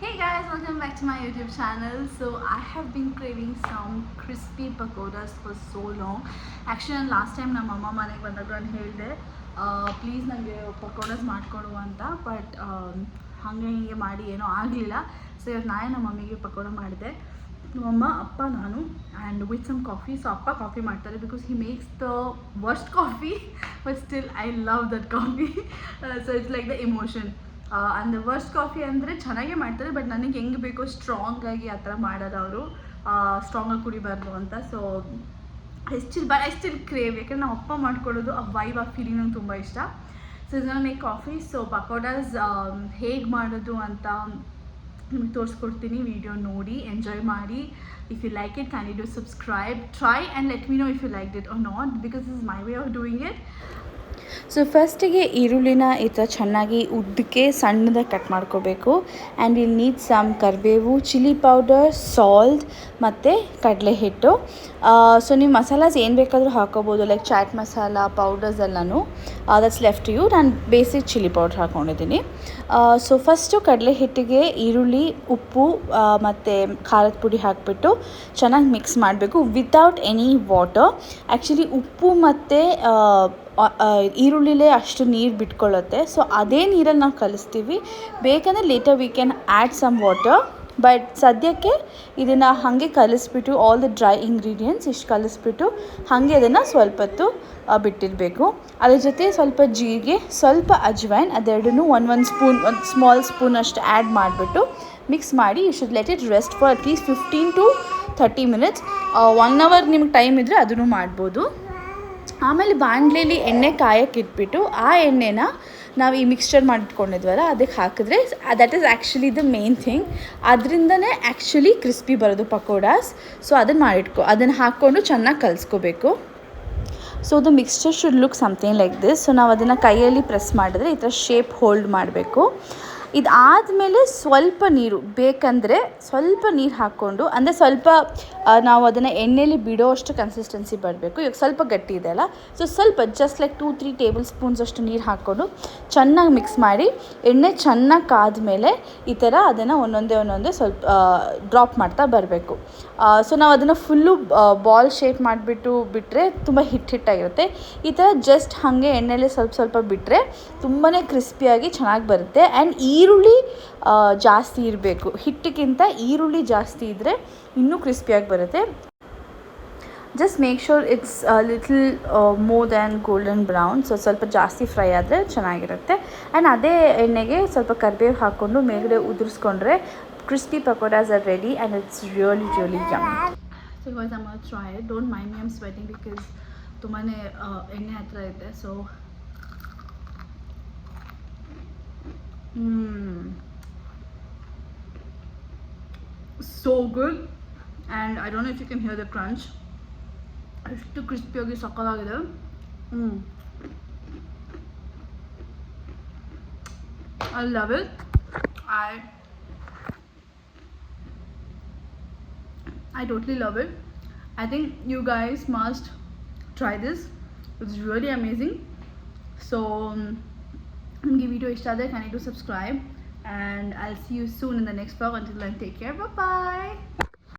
Hey guys, welcome back to my YouTube channel. So I have been craving some crispy pakoras for so long. Actually last time ನಮ್ಮ ಅಮ್ಮ ಮನೆಗೆ ಬಂದಾಗ ನಾನು ಹೇಳಿದೆ please ನನಗೆ ಪಕೋಡಾಸ್ ಮಾಡಿಕೊಡು ಅಂತ, ಬಟ್ ಹಾಗೆ ಹೀಗೆ ಮಾಡಿ ಏನೋ ಆಗಲಿಲ್ಲ. ಸೊ ಇವತ್ತು ನಾನೇ ನಮ್ಮ ಮಮ್ಮಿಗೆ ಪಕೋಡ ಮಾಡಿದೆ. ನಮ್ಮಮ್ಮ, ಅಪ್ಪ, ನಾನು and with some coffee. So ಅಪ್ಪ ಕಾಫಿ ಮಾಡ್ತಾರೆ because he makes the worst coffee, but still I love that coffee. So it's like the emotion. And worst coffee ಅಂದರೆ ಚೆನ್ನಾಗೇ ಮಾಡ್ತಾರೆ, ಬಟ್ ನನಗೆ ಹೆಂಗೆ ಬೇಕೋ ಸ್ಟ್ರಾಂಗಾಗಿ ಆ ಥರ ಮಾಡೋದು ಅವರು. ಸ್ಟ್ರಾಂಗಾಗಿ ಕುಡಿಬಾರ್ದು ಅಂತ. ಸೊ ಐ ಸ್ಟಿಲ್ ಕ್ರೇವ್, ಯಾಕಂದ್ರೆ ನಾವು ಅಪ್ಪ ಮಾಡ್ಕೊಡೋದು ಆ ವೈಬ್, ಆ ಫೀಲಿಂಗ್ ನಂಗೆ ತುಂಬ ಇಷ್ಟ. ಸೊ ಇದನ್ನ ಮೇಕ್ ಕಾಫಿ. ಸೊ ಪಕೋಡಾಸ್ ಹೇಗೆ ಮಾಡೋದು ಅಂತ ನಿಮಗೆ ತೋರಿಸ್ಕೊಡ್ತೀನಿ. ವಿಡಿಯೋ ನೋಡಿ ಎಂಜಾಯ್ ಮಾಡಿ. If you like it, can you do subscribe, try and let me know if you like it or not, because this is my way of doing it. So ಫಸ್ಟಿಗೆ ಈರುಳ್ಳಿನ ಈ ಥರ ಚೆನ್ನಾಗಿ ಉದ್ದಕ್ಕೆ ಸಣ್ಣದಾಗಿ ಕಟ್ ಮಾಡ್ಕೋಬೇಕು. ಆ್ಯಂಡ್ ವಿಲ್ ನೀಡ್ ಸಮ್ ಕರಿಬೇವು, chilli powder, salt ಮತ್ತು ಕಡಲೆ ಹಿಟ್ಟು. ಸೊ ನೀವು ಮಸಾಲಾಸ್ ಏನು ಬೇಕಾದರೂ ಹಾಕೋಬೋದು, ಲೈಕ್ ಚಾಟ್ ಮಸಾಲ ಪೌಡರ್ಸ್ ಎಲ್ಲನೂ. That's left you. ನಾನು ಬೇಸಿಕ್ ಚಿಲ್ಲಿ ಪೌಡ್ರ್ ಹಾಕ್ಕೊಂಡಿದ್ದೀನಿ. ಸೊ ಫಸ್ಟು ಕಡಲೆ ಹಿಟ್ಟಿಗೆ ಈರುಳ್ಳಿ, ಉಪ್ಪು ಮತ್ತು ಖಾರದ ಪುಡಿ ಹಾಕಿಬಿಟ್ಟು ಚೆನ್ನಾಗಿ ಮಿಕ್ಸ್ ಮಾಡಬೇಕು ವಿತೌಟ್ ಎನಿ ವಾಟರ್. ಆ್ಯಕ್ಚುಲಿ ಉಪ್ಪು ಮತ್ತು ಈರುಳ್ಳಿಲೇ ಅಷ್ಟು ನೀರು ಬಿಟ್ಕೊಳ್ಳುತ್ತೆ. ಸೊ ಅದೇ ನೀರಲ್ಲಿ ನಾವು ಕಲಿಸ್ತೀವಿ. ಬೇಕಂದರೆ later we can add some water, but ಸದ್ಯಕ್ಕೆ ಇದನ್ನು ಹಾಗೆ ಕಲಿಸ್ಬಿಟ್ಟು ಆಲ್ ದ ಡ್ರೈ ಇಂಗ್ರೀಡಿಯೆಂಟ್ಸ್ ಇಷ್ಟು ಕಲಿಸ್ಬಿಟ್ಟು ಹಾಗೆ ಅದನ್ನು ಸ್ವಲ್ಪ ಹೊತ್ತು ಬಿಟ್ಟಿರಬೇಕು. ಅದ್ರ ಜೊತೆ ಸ್ವಲ್ಪ ಜೀರಿಗೆ, ಸ್ವಲ್ಪ ಅಜ್ವೈನ್, ಅದೆರಡನ್ನೂ ಒಂದು ಸ್ಪೂನ್, ಒಂದು ಸ್ಮಾಲ್ ಸ್ಪೂನ್ ಅಷ್ಟು ಆ್ಯಡ್ ಮಾಡಿಬಿಟ್ಟು ಮಿಕ್ಸ್ ಮಾಡಿ you should let it rest for at least 15 to 30 minutes. 1 hour ನಿಮ್ಗೆ ಟೈಮ್ ಇದ್ದರೆ ಅದನ್ನು ಮಾಡ್ಬೋದು. ಆಮೇಲೆ ಬಾಣಲೆಯಲ್ಲಿ ಎಣ್ಣೆ ಕಾಯಕ್ಕೆ ಇಟ್ಬಿಟ್ಟು ಆ ಎಣ್ಣೆನ ನಾವು ಈ ಮಿಕ್ಸ್ಚರ್ ಮಾಡಿಟ್ಕೊಂಡಿದ್ವಲ್ಲ ಅದಕ್ಕೆ ಹಾಕಿದ್ರೆ that is actually the main thing. ಅದರಿಂದನೇ ಆ್ಯಕ್ಚುಲಿ ಕ್ರಿಸ್ಪಿ ಬರೋದು ಪಕೋಡಾಸ್. ಸೊ ಅದನ್ನು ಹಾಕ್ಕೊಂಡು ಚೆನ್ನಾಗಿ ಕಲಿಸ್ಕೋಬೇಕು. So the mixture should look something like this. So ನಾವು ಅದನ್ನು ಕೈಯಲ್ಲಿ ಪ್ರೆಸ್ ಮಾಡಿದ್ರೆ ಈ ಥರ ಶೇಪ್ ಹೋಲ್ಡ್ ಮಾಡಬೇಕು. ಇದಾದಮೇಲೆ ಸ್ವಲ್ಪ ನೀರು ಬೇಕಂದರೆ ಸ್ವಲ್ಪ ನೀರು ಹಾಕ್ಕೊಂಡು, ಅಂದರೆ ಸ್ವಲ್ಪ ನಾವು ಅದನ್ನು ಎಣ್ಣೆಯಲ್ಲಿ ಬಿಡೋ ಅಷ್ಟು ಕನ್ಸಿಸ್ಟೆನ್ಸಿ ಬರಬೇಕು. ಇವಾಗ ಸ್ವಲ್ಪ ಗಟ್ಟಿ ಇದೆ ಅಲ್ಲ, ಸೊ ಸ್ವಲ್ಪ ಜಸ್ಟ್ ಲೈಕ್ 2-3 ಟೇಬಲ್ ಸ್ಪೂನ್ಸ್ ಅಷ್ಟು ನೀರು ಹಾಕ್ಕೊಂಡು ಚೆನ್ನಾಗಿ ಮಿಕ್ಸ್ ಮಾಡಿ ಎಣ್ಣೆ ಚೆನ್ನಾಗಿ ಕಾದ್ಮೇಲೆ ಈ ಥರ ಅದನ್ನು ಒಂದೊಂದೇ ಸ್ವಲ್ಪ ಡ್ರಾಪ್ ಮಾಡ್ತಾ ಬರಬೇಕು. ಸೊ ನಾವು ಅದನ್ನು ಫುಲ್ಲು ಬಾಲ್ ಶೇಪ್ ಮಾಡಿಬಿಟ್ಟು ಬಿಟ್ಟರೆ ತುಂಬ ಹಿಟ್ಟಾಗಿರುತ್ತೆ. ಈ ಥರ ಜಸ್ಟ್ ಹಾಗೆ ಎಣ್ಣೆಯಲ್ಲಿ ಸ್ವಲ್ಪ ಬಿಟ್ಟರೆ ತುಂಬಾ ಕ್ರಿಸ್ಪಿಯಾಗಿ ಚೆನ್ನಾಗಿ ಬರುತ್ತೆ. ಆ್ಯಂಡ್ ಈರುಳ್ಳಿ ಜಾಸ್ತಿ ಇರಬೇಕು, ಹಿಟ್ಟಿಗಿಂತ ಈರುಳ್ಳಿ ಜಾಸ್ತಿ ಇದ್ದರೆ ಇನ್ನೂ ಕ್ರಿಸ್ಪಿಯಾಗಿ ಬರುತ್ತೆ. Just make sure it's little more than golden brown. So ಸ್ವಲ್ಪ ಜಾಸ್ತಿ ಫ್ರೈ ಆದರೆ ಚೆನ್ನಾಗಿರುತ್ತೆ. ಆ್ಯಂಡ್ ಅದೇ ಎಣ್ಣೆಗೆ ಸ್ವಲ್ಪ ಕರಿಬೇವು ಹಾಕ್ಕೊಂಡು ಮೇಲ್ಗಡೆ ಉದುರಿಸ್ಕೊಂಡ್ರೆ crispy pakoras are ready and it's really yummy. So guys, I'm gonna try it. Don't mind me, I'm sweating because tumane ಎಣ್ಣೆ ಹತ್ರ ಇದೆ. So so good, and I don't know if you can hear the crunch. ಎಷ್ಟು ಕ್ರಿಸ್ಪಿಯಾಗಿ ಸಕ್ಕತ್ತಾಗಿದೆ. I love it. I totally love it. I think you guys must try this. It's really amazing. So ನಿಮಗೆ video ಇಷ್ಟ ಆದರೆ can you do subscribe, and I'll see you soon in the next vlog. Until then, take care. Bye bye.